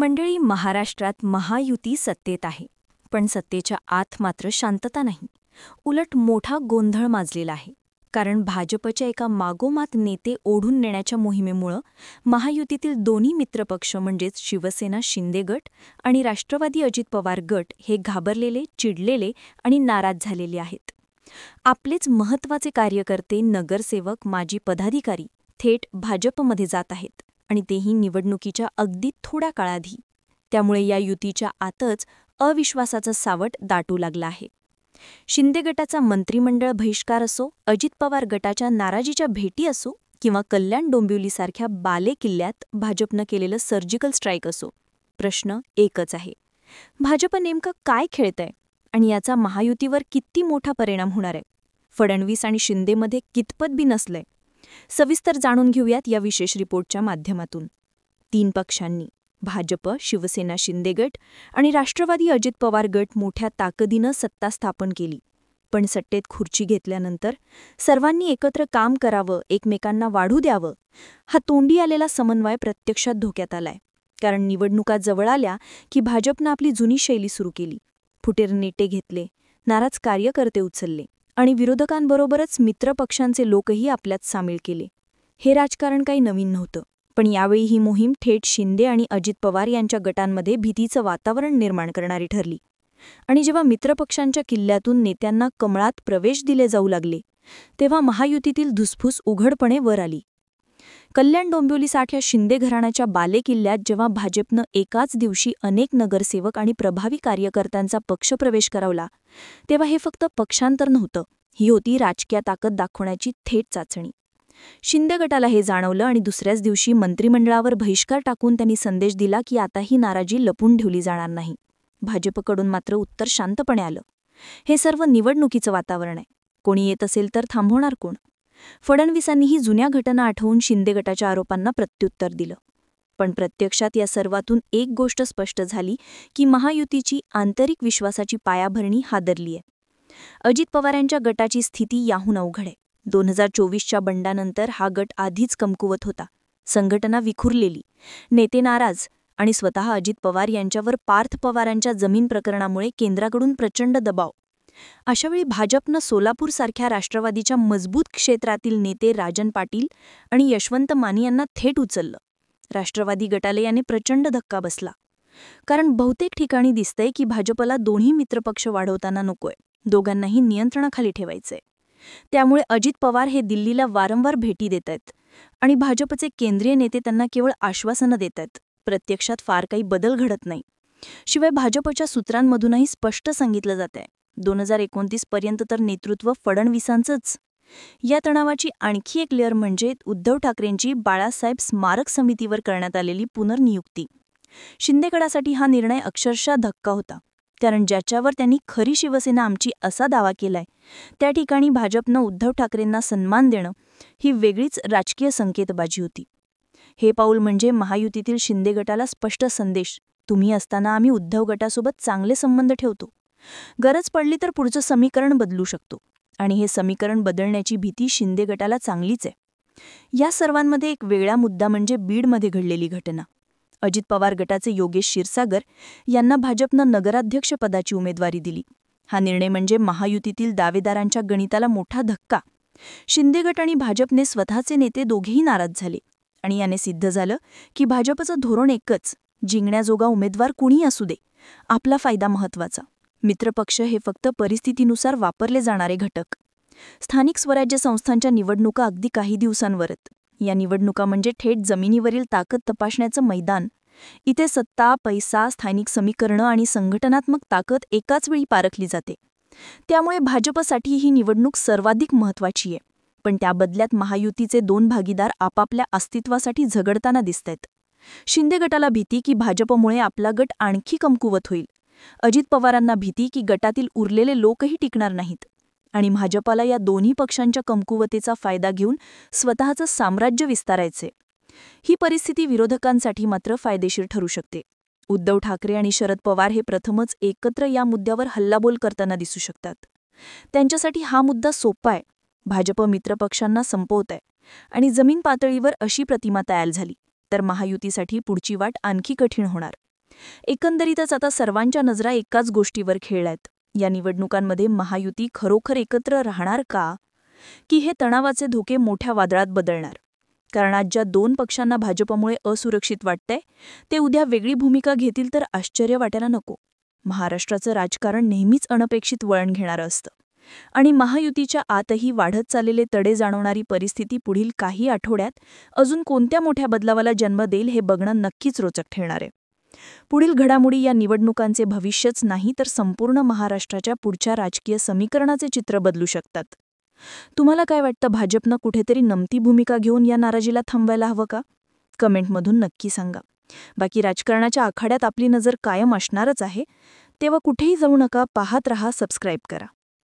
मंडळी, महाराष्ट्रात महायुती सत्तेत आहे. पण सत्तेच्या आत मात्र शांतता नाही. उलट मोठा गोंधळ माजलेला आहे. कारण भाजपच्या एका मागोमात नेते ओढून नेण्याच्या मोहिमेमुळं महायुतीतील दोन्ही मित्रपक्ष म्हणजेच शिवसेना शिंदे गट आणि राष्ट्रवादी अजित पवार गट हे घाबरलेले, चिडलेले आणि नाराज झालेले आहेत. आपलेच महत्त्वाचे कार्यकर्ते, नगरसेवक, माजी पदाधिकारी थेट भाजपमध्ये जात आहेत आणि तेही निवडणुकीच्या अगदी थोड्या काळाधी. त्यामुळे या युतीच्या आतच अविश्वासाचं सावट दाटू लागलं आहे. शिंदे गटाचा मंत्रिमंडळ बहिष्कार असो, अजित पवार गटाच्या नाराजीच्या भेटी असो किंवा कल्याण डोंबिवलीसारख्या बाले किल्ल्यात भाजपनं केलेलं सर्जिकल स्ट्राईक असो, प्रश्न एकच आहे: भाजप नेमकं काय खेळतंय आणि याचा महायुतीवर किती मोठा परिणाम होणार आहे? फडणवीस आणि शिंदेमध्ये कितपत बी नसलंय? सविस्तर जाणून घेऊयात या विशेष रिपोर्टच्या माध्यमातून. 3 पक्षांनी भाजप, शिवसेना शिंदे गट आणि राष्ट्रवादी अजित पवार गट मोठ्या ताकदीनं सत्ता स्थापन केली. पण सत्तेत खुर्ची घेतल्यानंतर सर्वांनी एकत्र काम करावं, एकमेकांना वाढू द्यावं, हा तोंडी आलेला समन्वय प्रत्यक्षात धोक्यात आलाय. कारण निवडणुका जवळ आल्या की भाजपनं आपली जुनी शैली सुरू केली. फुटेर नेते घेतले, नाराज कार्यकर्ते उचलले आणि विरोधकांबरोबरच मित्रपक्षांचे लोकही आपल्यात सामील केले. हे राजकारण काही नवीन नव्हतं. पण यावेळी ही मोहीम थेट शिंदे आणि अजित पवार यांच्या गटांमध्ये भीतीचं वातावरण निर्माण करणारी ठरली. आणि जेव्हा मित्रपक्षांच्या किल्ल्यातून नेत्यांना कमळात प्रवेश दिले जाऊ लागले, तेव्हा महायुतीतील धुसफूस उघडपणे वर आली. कल्याण डोंबिवलीसारख्या शिंदे घराण्याच्या बाले किल्ल्यात जेव्हा भाजपनं एकाच दिवशी अनेक नगरसेवक आणि प्रभावी कार्यकर्त्यांचा पक्षप्रवेश करवला, तेव्हा हे फक्त पक्षांतर नव्हतं, ही होती राजकीय ताकद दाखवण्याची थेट चाचणी. शिंदे गटाला हे जाणवलं आणि दुसऱ्याच दिवशी मंत्रिमंडळावर बहिष्कार टाकून त्यांनी संदेश दिला की आता ही नाराजी लपून ठेवली जाणार नाही. भाजपकडून मात्र उत्तर शांतपणे आलं: हे सर्व निवडणुकीचं वातावरण आहे. कोणी येत असेल तर थांबवणार कोण? फडणवीसांनीही जुन्या घटना आठवून शिंदे गटाच्या आरोपांना प्रत्युत्तर दिलं. पण प्रत्यक्षात या सर्वातून एक गोष्ट स्पष्ट झाली की महायुतीची आंतरिक विश्वासाची पायाभरणी हादरली आहे. अजित पवारांच्या गटाची स्थिती याहून अवघड आहे. 2024च्या बंडानंतर हा गट आधीच कमकुवत होता. संघटना विखुरलेली, नेते नाराज आणि स्वतः अजित पवार यांच्यावर पार्थ पवारांच्या जमीन प्रकरणामुळे केंद्राकडून प्रचंड दबाव. अशावेळी भाजपनं सोलापूरसारख्या राष्ट्रवादीच्या मजबूत क्षेत्रातील नेते राजन पाटील आणि यशवंत माने यांना थेट उचललं. राष्ट्रवादी गटाला याने प्रचंड धक्का बसला. कारण बहुतेक ठिकाणी दिसतंय की भाजपला दोन्ही मित्रपक्ष वाढवताना नकोय, दोघांनाही नियंत्रणाखाली ठेवायचंय. त्यामुळे अजित पवार हे दिल्लीला वारंवार भेटी देत आहेत आणि भाजपचे केंद्रीय नेते त्यांना केवळ आश्वासनं देत आहेत. प्रत्यक्षात फार काही बदल घडत नाही. शिवाय भाजपच्या सूत्रांमधूनही स्पष्ट सांगितलं जातंय 2029 पर्यंत तर नेतृत्व फडणवीसांचंच. या तणावाची आणखी एक लेअर म्हणजे उद्धव ठाकरेंची बाळासाहेब स्मारक समितीवर करण्यात आलेली पुनर्नियुक्ती. शिंदेगडासाठी हा निर्णय अक्षरशः धक्का होता. कारण ज्याच्यावर त्यांनी खरी शिवसेना आमची असा दावा केलाय, त्या ठिकाणी भाजपनं उद्धव ठाकरेंना सन्मान देणं ही वेगळीच राजकीय संकेतबाजी होती. हे पाऊल म्हणजे महायुतीतील शिंदे गटाला स्पष्ट संदेश: तुम्ही असताना आम्ही उद्धव गटासोबत चांगले संबंध ठेवतो. गरज पडली तर पुढचं समीकरण बदलू शकतो. आणि हे समीकरण बदलण्याची भीती शिंदे गटाला चांगलीच आहे. या सर्वांमध्ये एक वेगळा मुद्दा म्हणजे बीडमध्ये घडलेली घटना. अजित पवार गटाचे योगेश क्षीरसागर यांना भाजपनं नगराध्यक्षपदाची उमेदवारी दिली. हा निर्णय म्हणजे महायुतीतील दावेदारांच्या गणिताला मोठा धक्का. शिंदे गट आणि भाजपने स्वतःचे नेते दोघेही नाराज झाले आणि याने सिद्ध झालं की भाजपचं धोरण एकच: जिंकण्याजोगा उमेदवार कुणी असू दे, आपला फायदा महत्त्वाचा. मित्रपक्ष हे फक्त परिस्थितीनुसार वापरले जाणारे घटक. स्थानिक स्वराज्य संस्थांच्या निवडणुका अगदी काही दिवसांवरच. या निवडणुका म्हणजे थेट जमिनीवरील ताकद तपासण्याचं मैदान. इथे सत्ता, पैसा, स्थानिक समीकरणं आणि संघटनात्मक ताकद एकाच वेळी पारखली जाते. त्यामुळे भाजपसाठी ही निवडणूक सर्वाधिक महत्त्वाची आहे. पण त्या बदल्यात महायुतीचे 2 भागीदार आपापल्या अस्तित्वासाठी झगडताना दिसतायत. शिंदे गटाला भीती की भाजपमुळे आपला गट आणखी कमकुवत होईल. अजित पवारांना भीती की गटातील उरलेले लोकही टिकणार नाहीत. आणि भाजपाला या दोन्ही पक्षांच्या कमकुवतेचा फायदा घेऊन स्वतःचं साम्राज्य विस्तारायचे. ही परिस्थिती विरोधकांसाठी मात्र फायदेशीर ठरू शकते. उद्धव ठाकरे आणि शरद पवार हे प्रथमच एकत्र या मुद्द्यावर हल्लाबोल करताना दिसू शकतात. त्यांच्यासाठी हा मुद्दा सोपा आहे. भाजप मित्रपक्षांना संपवत आहे आणि जमीन पातळीवर अशी प्रतिमा तयार झाली तर महायुतीसाठी पुढची वाट आणखी कठीण होणार. एकंदरीतच आता सर्वांच्या नजरा एकाच गोष्टीवर खेळल्यात. या निवडणुकांमध्ये महायुती खरोखर एकत्र राहणार का? की हे तणावाचे धोके मोठ्या वादळात बदलणार? कारण आज ज्या दोन पक्षांना भाजपमुळे असुरक्षित वाटतंय, ते उद्या वेगळी भूमिका घेतील तर आश्चर्य वाटायला नको. महाराष्ट्राचं राजकारण नेहमीच अनपेक्षित वळण घेणारं असतं. आणि महायुतीच्या आतही वाढत चाललेले तडे जाणवणारी परिस्थिती पुढील काही आठवड्यात अजून कोणत्या मोठ्या बदलावाला जन्म देईल हे बघणं नक्कीच रोचक ठरणार आहे. पुढील घडामोडी या निवडणुकांचे भविष्यच नाही तर संपूर्ण महाराष्ट्राच्या पुढच्या राजकीय समीकरणाचे चित्र बदलू शकतात. तुम्हाला काय वाटतं, भाजपनं कुठेतरी नमती भूमिका घेऊन या नाराजीला थांबवायला हवं का? कमेंटमधून नक्की सांगा. बाकी राजकारणाच्या आखाड्यात आपली नजर कायम असणारच आहे, तेव्हा कुठेही जाऊ नका, पाहत रहा, सबस्क्राईब करा.